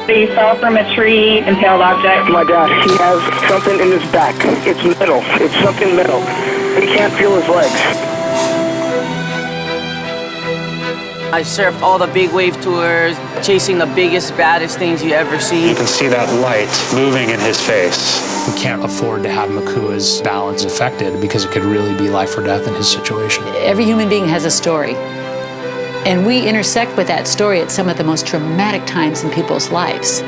He fell from a tree, impaled object. My dad, he has something in his back. It's metal. It's something metal. He can't feel his legs. I surfed all the big wave tours, chasing the biggest, baddest things you ever see. You can see that light moving in his face. We can't afford to have Makua's balance affected because it could really be life or death in his situation. Every human being has a story. And we intersect with that story at some of the most traumatic times in people's lives.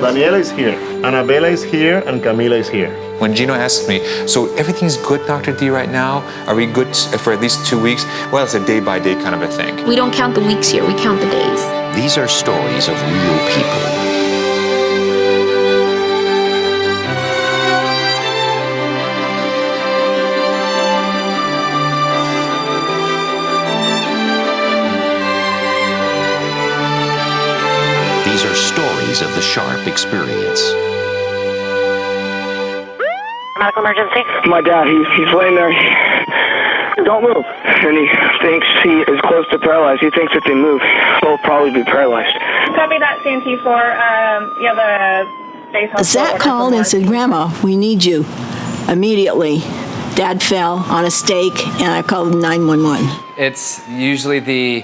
Daniela is here, Annabella is here, and Camila is here. When Gino asked me, so everything's good, Dr. D, right now? Are we good for at least 2 weeks? Well, it's a day-by-day kind of a thing. We don't count the weeks here, we count the days. These are stories of real people. These are stories of the Sharp experience. Medical emergency? My dad, he's laying there. Don't move. And he thinks he is close to paralyzed. He thinks if they move, he'll probably be paralyzed. Copy that, CNT4. You have a base hospital. Zach called and said, Grandma, we need you immediately. Dad fell on a stake, and I called 911. It's usually the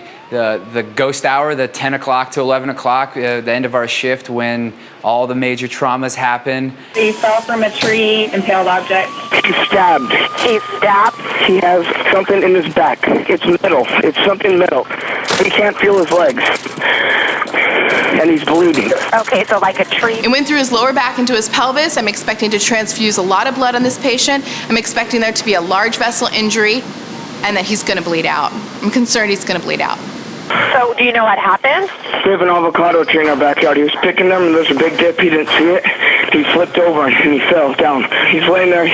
ghost hour, the 10 o'clock to 11 o'clock, the end of our shift when all the major traumas happen. He fell from a tree, impaled object. He's stabbed. He's stabbed? He has something in his back. It's metal. It's something metal. He can't feel his legs. And he's bleeding. Okay, so like a tree. It went through his lower back into his pelvis. I'm expecting to transfuse a lot of blood on this patient. I'm expecting there to be a large vessel injury and that he's going to bleed out. I'm concerned he's going to bleed out. So, do you know what happened? We have an avocado tree in our backyard. He was picking them, and there's a big dip. He didn't see it. He flipped over, and he fell down. He's laying there.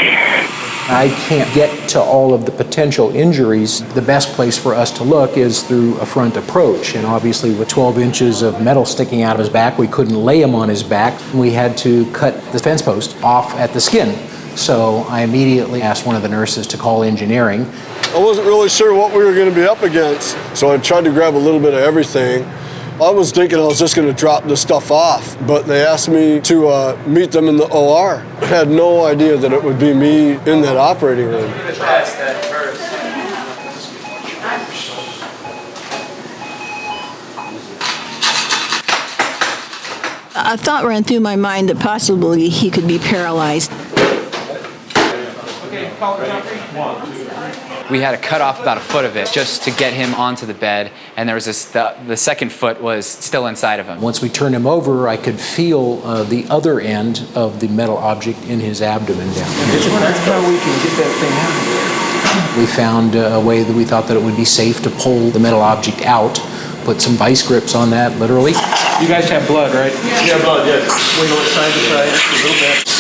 I can't get to all of the potential injuries. The best place for us to look is through a front approach. And obviously, with 12 inches of metal sticking out of his back, we couldn't lay him on his back. We had to cut the fence post off at the skin. So I immediately asked one of the nurses to call engineering. I wasn't really sure what we were going to be up against, so I tried to grab a little bit of everything. I was thinking I was just going to drop this stuff off, but they asked me to meet them in the OR. I had no idea that it would be me in that operating room. A thought ran through my mind that possibly he could be paralyzed. We had to cut off about a foot of it just to get him onto the bed, and there was the second foot was still inside of him. Once we turned him over, I could feel the other end of the metal object in his abdomen down. That's how we can get that thing out. We found a way that we thought that it would be safe to pull the metal object out, put some vice grips on that, literally. You guys have blood, right? Yeah, blood, yes. Wiggle it side to side a little bit.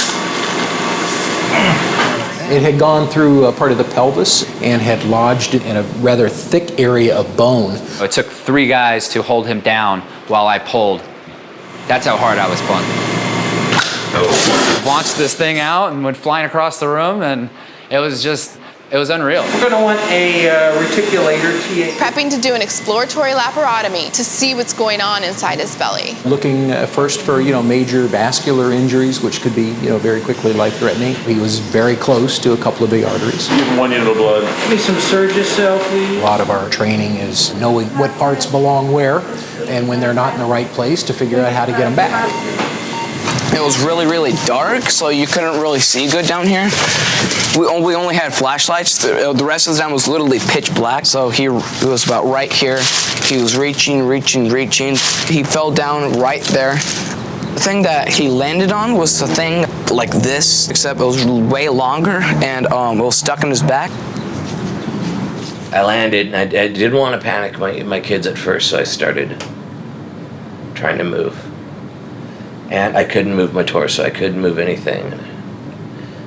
It had gone through a part of the pelvis and had lodged in a rather thick area of bone. It took 3 guys to hold him down while I pulled. That's how hard I was pulling. Launched this thing out and went flying across the room, and it was unreal. We're going to want a reticulator TA. Prepping to do an exploratory laparotomy to see what's going on inside his belly. Looking first for, major vascular injuries, which could be, very quickly life-threatening. He was very close to a couple of big arteries. Give him 1 unit of blood. Give me some Surgicel, please. A lot of our training is knowing what parts belong where, and when they're not in the right place, to figure out how to get them back. It was really, really dark, so you couldn't really see good down here. We only had flashlights. The rest of the time was literally pitch black. So he was about right here. He was reaching. He fell down right there. The thing that he landed on was the thing like this, except it was way longer, and it was stuck in his back. I landed, and I didn't want to panic my kids at first, so I started trying to move. And I couldn't move my torso, I couldn't move anything.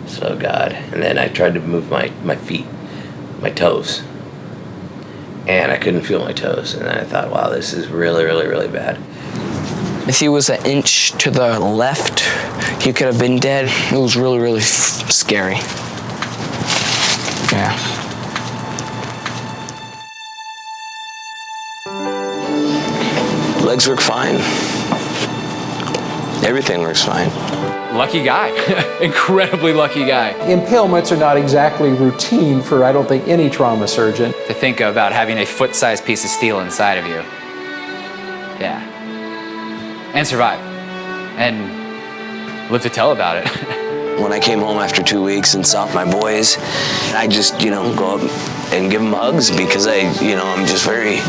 So God, and then I tried to move my feet, my toes. And I couldn't feel my toes. And then I thought, wow, this is really, really, really bad. If he was an inch to the left, he could have been dead. It was really, really scary. Yeah. Legs work fine. Everything works fine. Lucky guy. Incredibly lucky guy. Impalements are not exactly routine for, I don't think, any trauma surgeon. To think about having a foot-sized piece of steel inside of you. Yeah. And survive. And live to tell about it. When I came home after 2 weeks and saw my boys, I just, go up and give them hugs because I'm just very,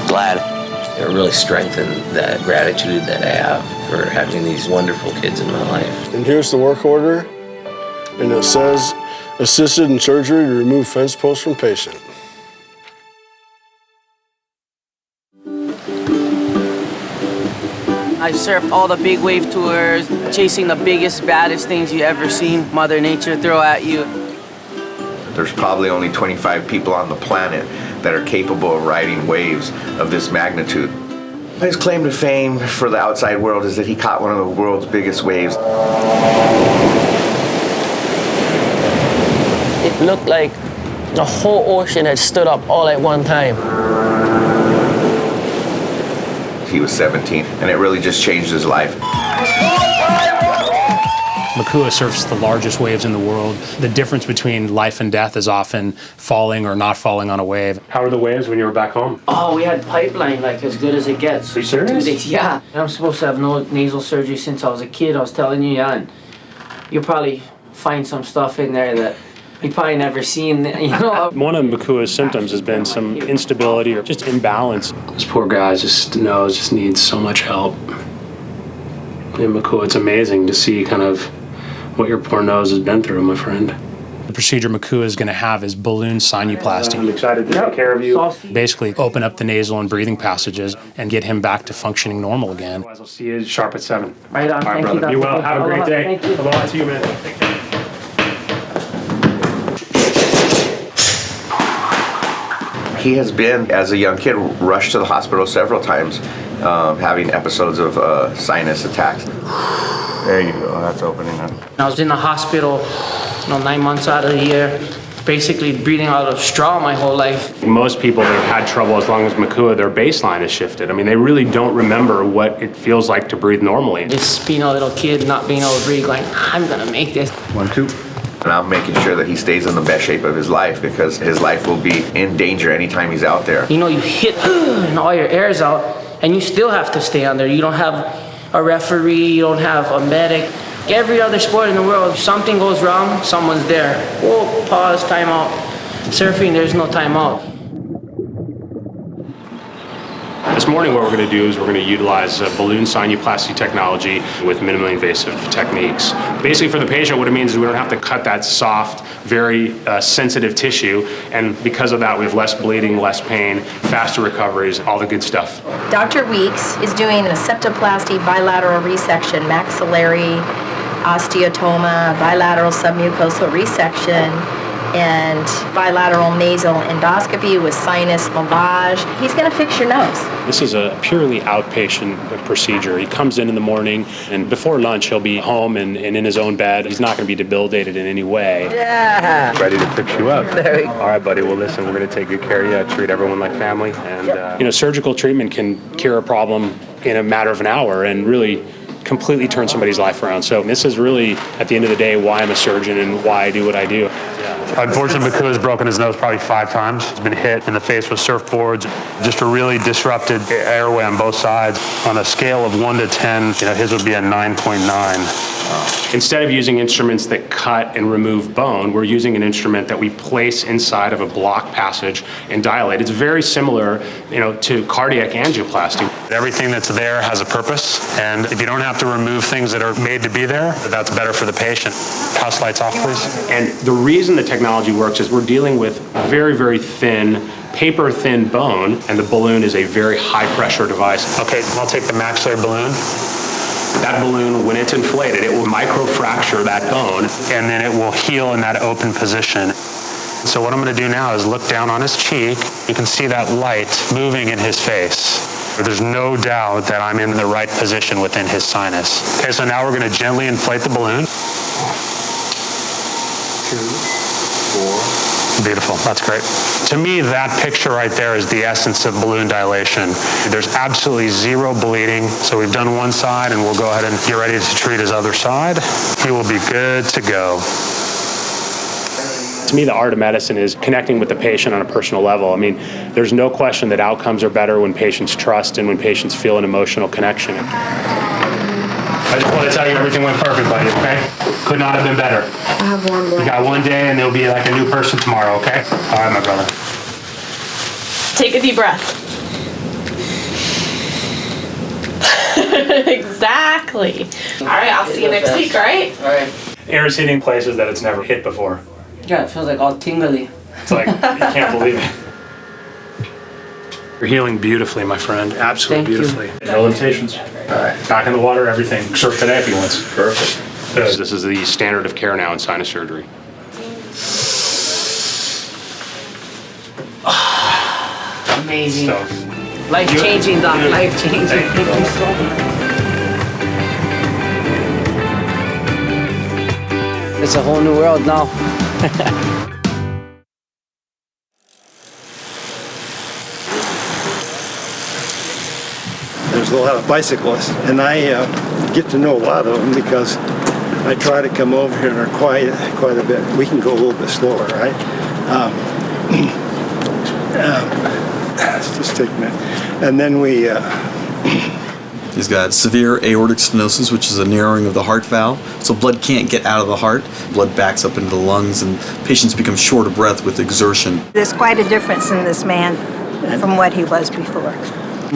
glad. It really strengthened that gratitude that I have for having these wonderful kids in my life. And here's the work order, and it says, assisted in surgery to remove fence posts from patient. I surfed all the big wave tours, chasing the biggest, baddest things you ever seen Mother Nature throw at you. There's probably only 25 people on the planet that are capable of riding waves of this magnitude. His claim to fame for the outside world is that he caught one of the world's biggest waves. It looked like the whole ocean had stood up all at one time. He was 17, and it really just changed his life. Makua surfs the largest waves in the world. The difference between life and death is often falling or not falling on a wave. How were the waves when you were back home? Oh, we had pipeline like as good as it gets. Are you serious? 2 days, yeah. I'm supposed to have no nasal surgery since I was a kid. I was telling you, yeah, and you'll probably find some stuff in there that you probably never seen, One of Makua's symptoms has been some instability or just imbalance. This poor guy just needs so much help. And Makua, it's amazing to see kind of what your poor nose has been through, my friend. The procedure Makua is going to have is balloon sinuplasty. I'm excited to take care of you. Basically open up the nasal and breathing passages and get him back to functioning normal again. Otherwise, I'll see you sharp at 7. Right on. All right, Thank brother. you, Be well. Have a great day. Thank you. Aloha to you, man. Take care. He has been, as a young kid, rushed to the hospital several times, having episodes of sinus attacks. There you go, that's opening up. I was in the hospital, 9 months out of the year, basically breathing out of straw my whole life. Most people that have had trouble as long as Makua, their baseline has shifted. I mean, they really don't remember what it feels like to breathe normally. Just being a little kid, not being able to breathe, like, I'm gonna make this. 1, 2. And I'm making sure that he stays in the best shape of his life because his life will be in danger anytime he's out there. You hit and all your air's out, and you still have to stay on there. You don't have a referee, you don't have a medic. Every other sport in the world, if something goes wrong, someone's there. Whoa, pause, timeout. Surfing, there's no timeout. This morning what we're going to do is we're going to utilize balloon sinuplasty technology with minimally invasive techniques. Basically for the patient, what it means is we don't have to cut that soft, very sensitive tissue, and because of that we have less bleeding, less pain, faster recoveries, all the good stuff. Dr. Weeks is doing a septoplasty bilateral resection, maxillary osteotoma, bilateral submucosal resection, and bilateral nasal endoscopy with sinus lavage. He's going to fix your nose. This is a purely outpatient procedure. He comes in the morning, and before lunch he'll be home and in his own bed. He's not going to be debilitated in any way. Yeah. Ready to fix you up. All right, buddy. Well, listen, we're going to take good care of you, treat everyone like family. And, surgical treatment can cure a problem in a matter of an hour and really completely turn somebody's life around. So this is really, at the end of the day, why I'm a surgeon and why I do what I do. Unfortunately, Makua has broken his nose probably 5 times. He's been hit in the face with surfboards. Just a really disrupted airway on both sides. On a scale of 1 to 10, his would be a 9.9. Instead of using instruments that cut and remove bone, we're using an instrument that we place inside of a block passage and dilate. It's very similar, to cardiac angioplasty. Everything that's there has a purpose, and if you don't have to remove things that are made to be there, that's better for the patient. House lights off, please. And the reason the technology works is we're dealing with very, very thin, paper-thin bone, and the balloon is a very high-pressure device. Okay, I'll take the maxillary balloon. That balloon, when it's inflated, it will microfracture that bone, and then it will heal in that open position. So what I'm going to do now is look down on his cheek. You can see that light moving in his face. There's no doubt that I'm in the right position within his sinus. Okay, so now we're going to gently inflate the balloon. 2, 4. Beautiful, that's great. To me, that picture right there is the essence of balloon dilation. There's absolutely zero bleeding. So we've done one side and we'll go ahead and get ready to treat his other side. He will be good to go. To me, the art of medicine is connecting with the patient on a personal level. I mean, there's no question that outcomes are better when patients trust and when patients feel an emotional connection. I just want to tell you everything went perfect, buddy, okay? Could not have been better. I have one more. You got one day and they'll be like a new person tomorrow, okay? All right, my brother. Take a deep breath. Exactly. All right, I'll see you next week, all right? All right. Air's hitting places that it's never hit before. Yeah, it feels like all tingly. It's like, you can't believe it. You're healing beautifully, my friend. Absolutely beautifully. No limitations. All right. Back in the water, everything. Surf today if he wants. Perfect. This is the standard of care now in sinus surgery. Amazing. So, Life-changing, Doc. Life-changing. Thank you so much. It's a whole new world now. There's a lot of bicyclists, and I get to know a lot of them because I try to come over here and they're quite a bit. We can go a little bit slower, right? Let's just take a minute. And then we... He's got severe aortic stenosis, which is a narrowing of the heart valve, so blood can't get out of the heart. Blood backs up into the lungs, and patients become short of breath with exertion. There's quite a difference in this man from what he was before.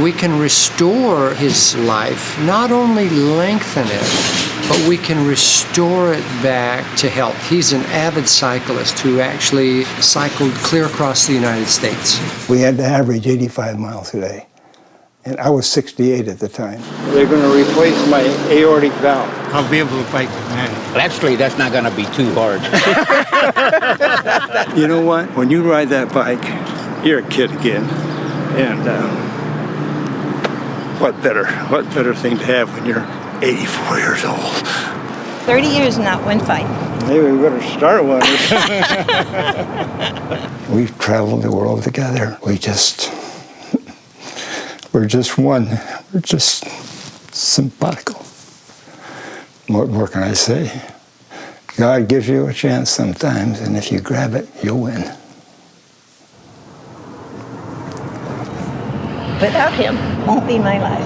We can restore his life, not only lengthen it, but we can restore it back to health. He's an avid cyclist who actually cycled clear across the United States. We had to average 85 miles a day, and I was 68 at the time. They're going to replace my aortic valve. I'll be able to bike with man. Actually, that's not going to be too hard. You know what? When you ride that bike, you're a kid again. And what better thing to have when you're 84 years old? 30 years, not one fight. Maybe we better start one. We've traveled the world together. We're just one. We're just simpatico. What more can I say? God gives you a chance sometimes, and if you grab it, you'll win. Without him, won't be my life.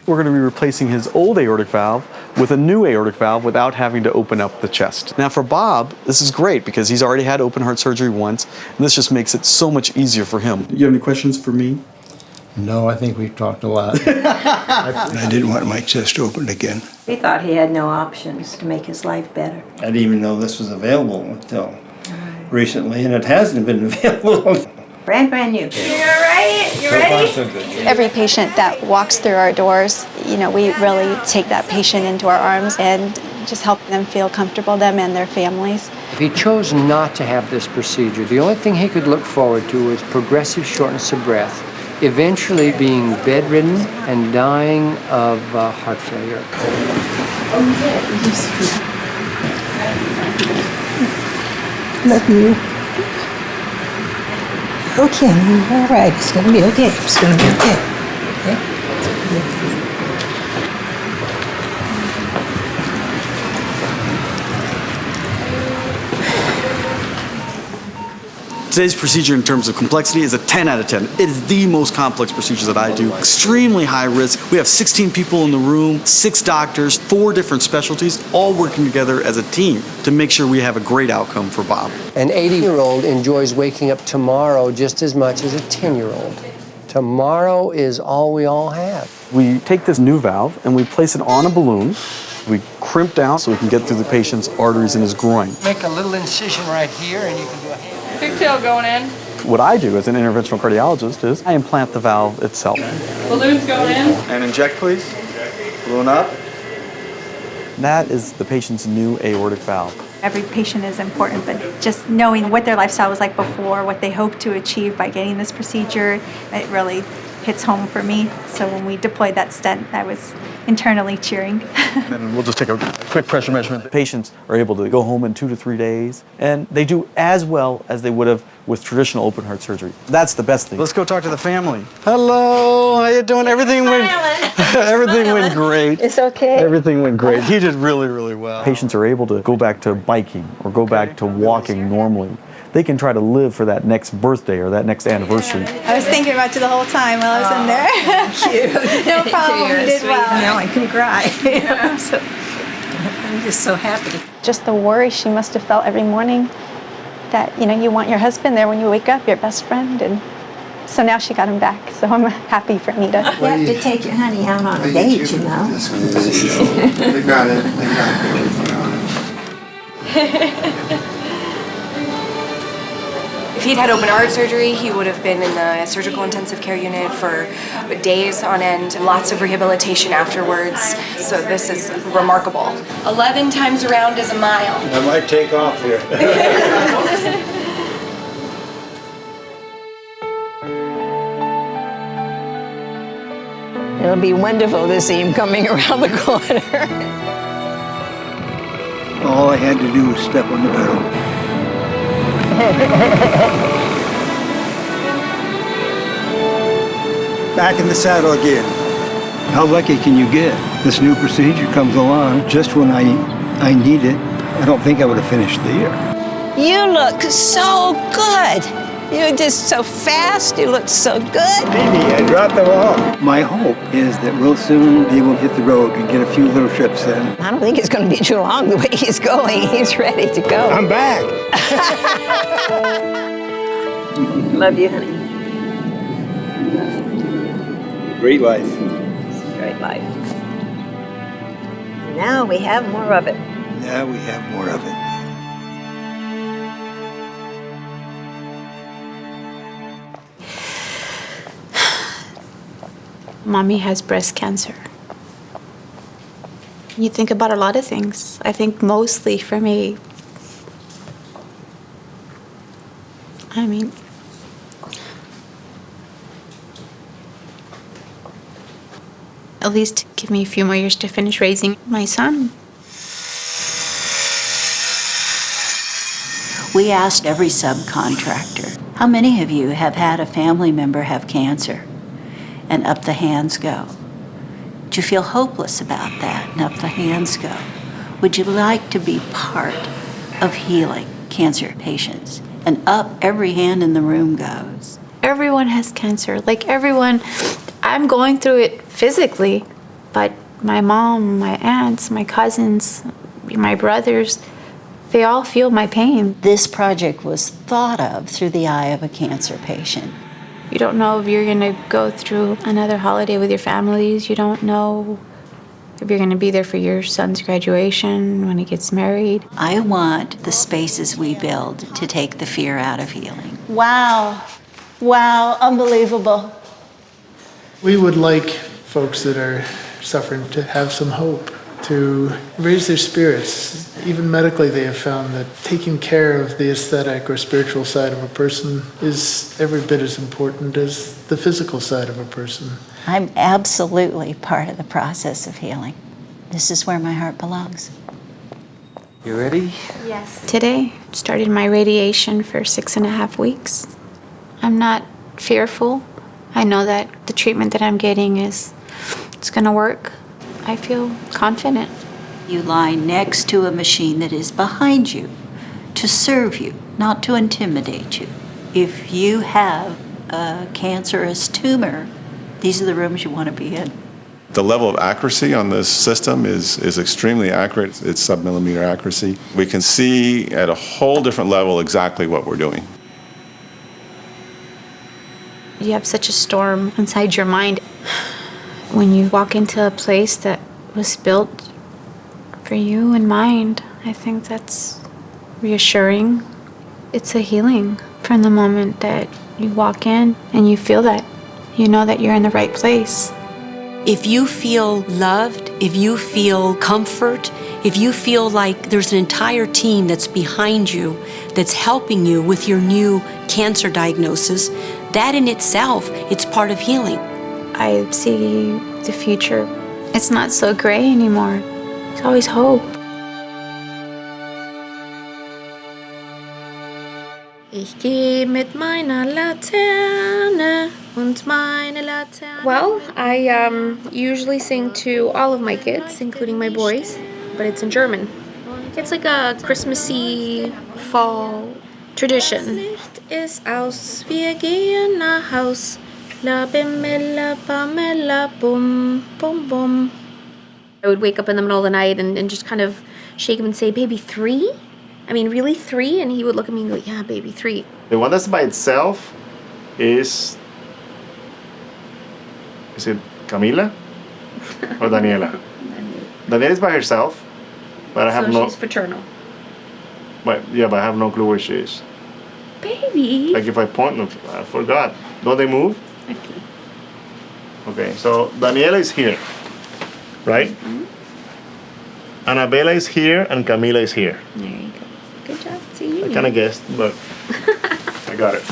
We're going to be replacing his old aortic valve with a new aortic valve without having to open up the chest. Now for Bob, this is great because he's already had open heart surgery once, and this just makes it so much easier for him. Do you have any questions for me? No, I think we've talked a lot. I didn't want my chest opened again. We thought he had no options to make his life better. I didn't even know this was available until recently, and it hasn't been available. Brand new. You're right. You ready? Every patient that walks through our doors, we really take that patient into our arms and just help them feel comfortable, them and their families. If he chose not to have this procedure, the only thing he could look forward to was progressive shortness of breath, eventually being bedridden and dying of heart failure. Love you. Okay, you're all right. It's going to be okay. It's going to be okay. Okay? Today's procedure in terms of complexity is a 10 out of 10. It is the most complex procedure that I do. Extremely high risk. We have 16 people in the room, 6 doctors, 4 different specialties, all working together as a team to make sure we have a great outcome for Bob. An 80-year-old enjoys waking up tomorrow just as much as a 10-year-old. Tomorrow is all we all have. We take this new valve and we place it on a balloon. We crimp down so we can get through the patient's arteries in his groin. Make a little incision right here and you can do a hand. Pigtail going in. What I do as an interventional cardiologist is I implant the valve itself. Balloons going in. And inject, please. Balloon up. That is the patient's new aortic valve. Every patient is important, but just knowing what their lifestyle was like before, what they hope to achieve by getting this procedure, it really hits home for me. So when we deployed that stent, I was internally cheering. And we'll just take a quick pressure measurement. Patients are able to go home in 2 to 3 days, and they do as well as they would have with traditional open heart surgery. That's the best thing. Let's go talk to the family. Hello, how you doing? Everything went great. It's okay. Everything went great. He did really, really well. Patients are able to go back to biking or go back to walking normally. They can try to live for that next birthday or that next anniversary. I was thinking about you the whole time while I was in there. Thank you. No problem, you did well. Now I can cry. I'm just so happy. Just the worry she must have felt every morning that, you want your husband there when you wake up, your best friend. And so now she got him back. So I'm happy for Anita. You have to take your honey out on a date, They got it. If he'd had open heart surgery, he would have been in the surgical intensive care unit for days on end, and lots of rehabilitation afterwards. So this is remarkable. 11 times around is a mile. I might take off here. It'll be wonderful to see him coming around the corner. All I had to do was step on the pedal. Back in the saddle again. How lucky can you get? This new procedure comes along just when I need it. I don't think I would have finished the year. You look so good. You're just so fast. You look so good. Baby, I dropped the ball. My hope is that we'll soon be able to hit the road and get a few little trips in. I don't think it's going to be too long the way he's going. He's ready to go. I'm back. Love you, honey. Great life. Great life. Now we have more of it. Now we have more of it. Mommy has breast cancer. You think about a lot of things. I think mostly for me, at least give me a few more years to finish raising my son. We asked every subcontractor, how many of you have had a family member have cancer? And up the hands go. Do you feel hopeless about that? And up the hands go. Would you like to be part of healing cancer patients? And up every hand in the room goes. Everyone has cancer. Like everyone, I'm going through it physically, but my mom, my aunts, my cousins, my brothers, they all feel my pain. This project was thought of through the eye of a cancer patient. You don't know if you're gonna go through another holiday with your families. You don't know if you're gonna be there for your son's graduation, when he gets married. I want the spaces we build to take the fear out of healing. Wow. Wow, unbelievable. We would like folks that are suffering to have some hope, to raise their spirits. Even medically, they have found that taking care of the aesthetic or spiritual side of a person is every bit as important as the physical side of a person. I'm absolutely part of the process of healing. This is where my heart belongs. You ready? Yes. Today started my radiation for 6.5 weeks. I'm not fearful. I know that the treatment that I'm getting it's gonna work. I feel confident. You lie next to a machine that is behind you to serve you, not to intimidate you. If you have a cancerous tumor, these are the rooms you want to be in. The level of accuracy on this system is extremely accurate. It's sub-millimeter accuracy. We can see at a whole different level exactly what we're doing. You have such a storm inside your mind. When you walk into a place that was built for you in mind, I think that's reassuring. It's a healing from the moment that you walk in and you feel that. You know that you're in the right place. If you feel loved, if you feel comfort, if you feel like there's an entire team that's behind you, that's helping you with your new cancer diagnosis, that in itself, it's part of healing. I see the future. It's not so gray anymore. There's always hope. Ich gehe mit meiner Laterne und meine Laterne. Well, I usually sing to all of my kids, including my boys, but it's in German. It's like a Christmassy fall tradition. Licht ist aus, wir gehen nach Haus. La bimella bamella bum bum bum. I would wake up in the middle of the night and just kind of shake him and say, "Baby 3? I mean, really 3?" And he would look at me and go, "Yeah, baby 3. The one that's by itself is it Camila or Daniela? Daniela is by herself, but I have So no. she's fraternal. But I have no clue where she is. Baby. Like if I point, I forgot. Don't they move? Okay. Okay, so Daniela is here, right? Mm-hmm. Annabella is here and Camila is here. There you go. Good job. See you. I kind of guessed, but I got it.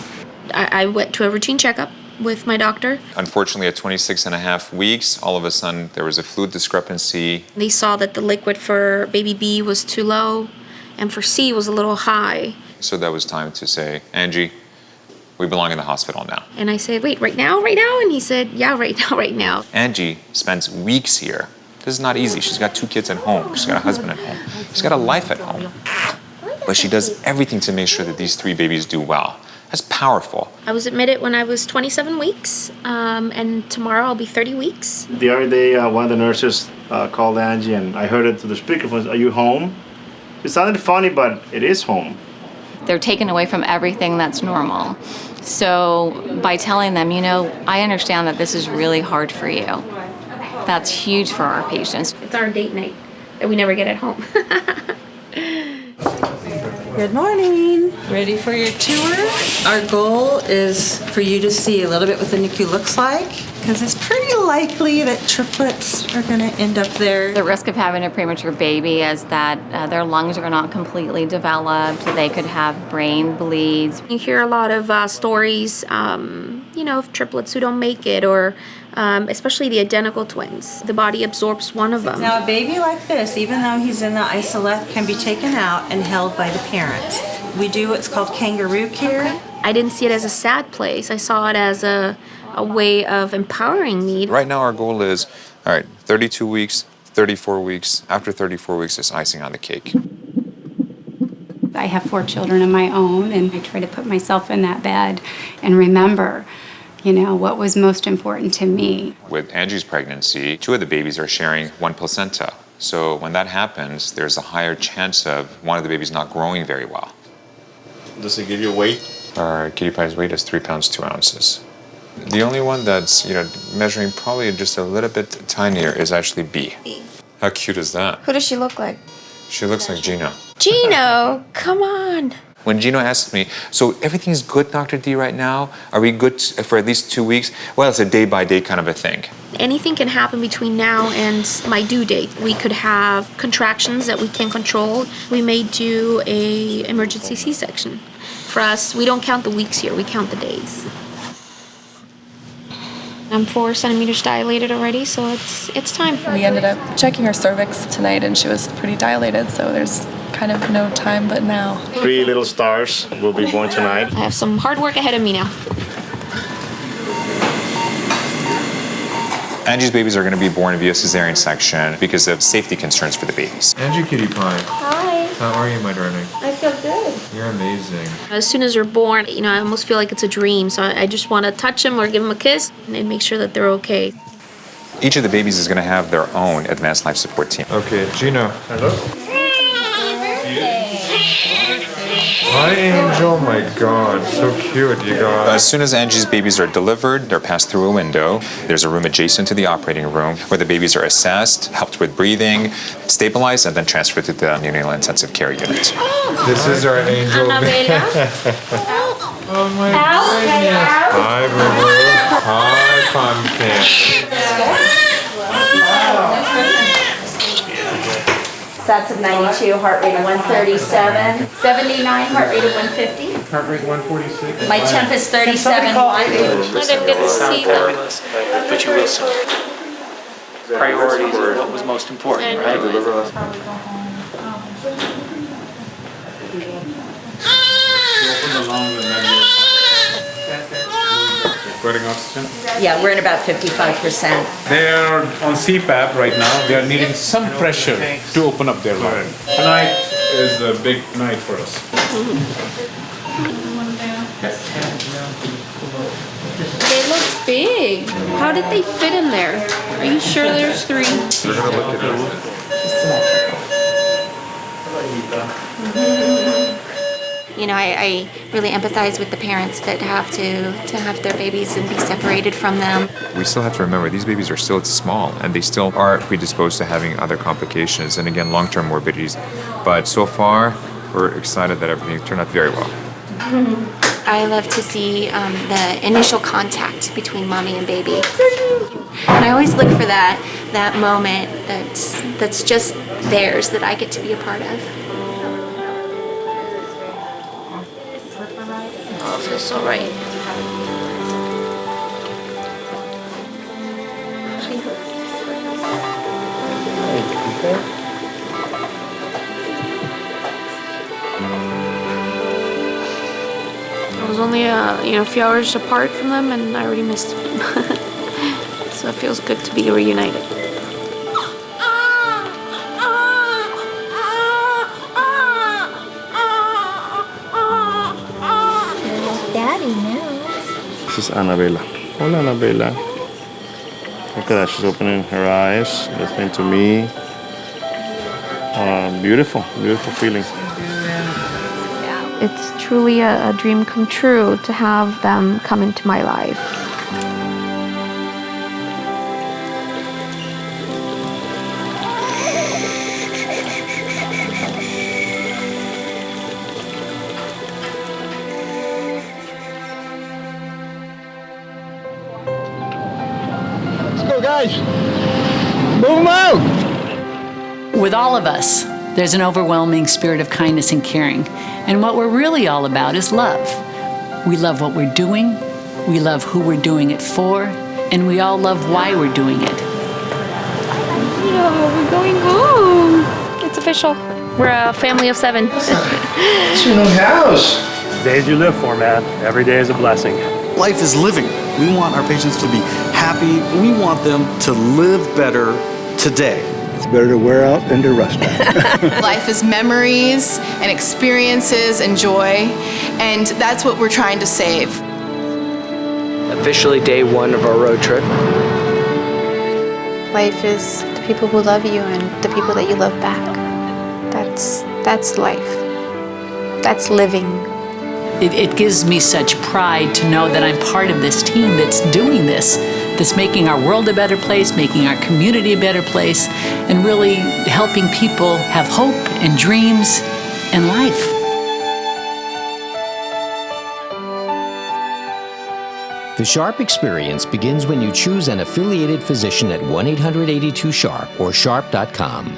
I went to a routine checkup with my doctor. Unfortunately, at 26 and a half weeks, all of a sudden there was a fluid discrepancy. They saw that the liquid for baby B was too low and for C was a little high. So that was time to say, Angie, we belong in the hospital now. And I said, "Wait, right now? And he said, "Yeah, right now. Angie spends weeks here. This is not easy. She's got 2 kids at home. She's got a husband at home. She's got a life at home. But she does everything to make sure that these 3 babies do well. That's powerful. I was admitted when I was 27 weeks, and tomorrow I'll be 30 weeks. The other day, one of the nurses called Angie, and I heard it through the speakerphone. "Are you home?" It sounded funny, but it is home. They're taken away from everything that's normal. So by telling them, I understand that this is really hard for you, that's huge for our patients. It's our date night that we never get at home. Good morning. Ready for your tour? Our goal is for you to see a little bit what the NICU looks like, because it's pretty likely that triplets are going to end up there. The risk of having a premature baby is that their lungs are not completely developed. They could have brain bleeds. You hear a lot of stories, of triplets who don't make it, or especially the identical twins. The body absorbs one of them. Now, a baby like this, even though he's in the isolette, can be taken out and held by the parents. We do what's called kangaroo care. Okay. I didn't see it as a sad place. I saw it as a way of empowering me. Right now our goal is, 32 weeks, 34 weeks. After 34 weeks, it's icing on the cake. I have 4 children of my own, and I try to put myself in that bed and remember, what was most important to me. With Angie's pregnancy, 2 of the babies are sharing 1 placenta. So when that happens, there's a higher chance of one of the babies not growing very well. Does it give you weight? Our cutie pie's weight is 3 pounds, 2 ounces. The only one that's, measuring probably just a little bit tinier is actually B. How cute is that? Who does she look like? She looks like Gino. Gino, come on. When Gino asks me, "So everything's good, Dr. D, right now? Are we good for at least 2 weeks?" Well, it's a day-by-day kind of a thing. Anything can happen between now and my due date. We could have contractions that we can't control. We may do a emergency C-section. For us, we don't count the weeks here, we count the days. I'm 4 centimeters dilated already, so it's time. We ended up checking her cervix tonight, and she was pretty dilated, so there's kind of no time but now. 3 little stars will be born tonight. I have some hard work ahead of me now. Angie's babies are going to be born via cesarean section because of safety concerns for the babies. Angie Cutie Pie. Hi. How are you, my darling? I feel good. You're amazing. As soon as they're born, I almost feel like it's a dream. So I just want to touch them or give them a kiss and make sure that they're okay. Each of the babies is going to have their own advanced life support team. Okay, Gino. Hello. Hi, Angel. Oh my God, so cute, you guys. As soon as Angie's babies are delivered, they're passed through a window. There's a room adjacent to the operating room where the babies are assessed, helped with breathing, stabilized, and then transferred to the neonatal intensive care unit. This is our Angel. Oh my goodness. Hi, Boo-Boo. Hi, Pumpkin. Stats of 92, heart rate of 137, 79, heart rate of 150. Heart rate 146. My temp is 37. I didn't get to see them. But you will soon. Priorities are what was most important, right? Getting oxygen? Yeah, we're at about 55%. They are on CPAP right now. They are needing some pressure to open up their lung. Tonight is a big night for us. They look big. How did they fit in there? Are you sure there's 3? We're gonna look at You know, I really empathize with the parents that have to have their babies and be separated from them. We still have to remember these babies are still small and they still are predisposed to having other complications and again long-term morbidities. But so far, we're excited that everything turned out very well. I love to see the initial contact between mommy and baby. And I always look for that moment that's just theirs that I get to be a part of. Oh, it feels so right. I was only a few hours apart from them, and I already missed them. So it feels good to be reunited. Daddy now. This is Annabella. Hola, Annabella. Look at that. She's opening her eyes, listening to me. Beautiful, beautiful feeling. It's truly a dream come true to have them come into my life. Let's go, guys. Move them out. With all of us, there's an overwhelming spirit of kindness and caring. And what we're really all about is love. We love what we're doing, we love who we're doing it for, and we all love why we're doing it. Yeah, we're going home. It's official. We're a family of 7. It's your new house. Days you live for, man. Every day is a blessing. Life is living. We want our patients to be happy. We want them to live better today. It's better to wear out than to rust out. Life is memories and experiences and joy, and that's what we're trying to save. Officially day 1 of our road trip. Life is the people who love you and the people that you love back. That's life. That's living. It gives me such pride to know that I'm part of this team that's doing this, that's making our world a better place, making our community a better place, and really helping people have hope and dreams and life. The Sharp experience begins when you choose an affiliated physician at 1-800-82-SHARP or sharp.com.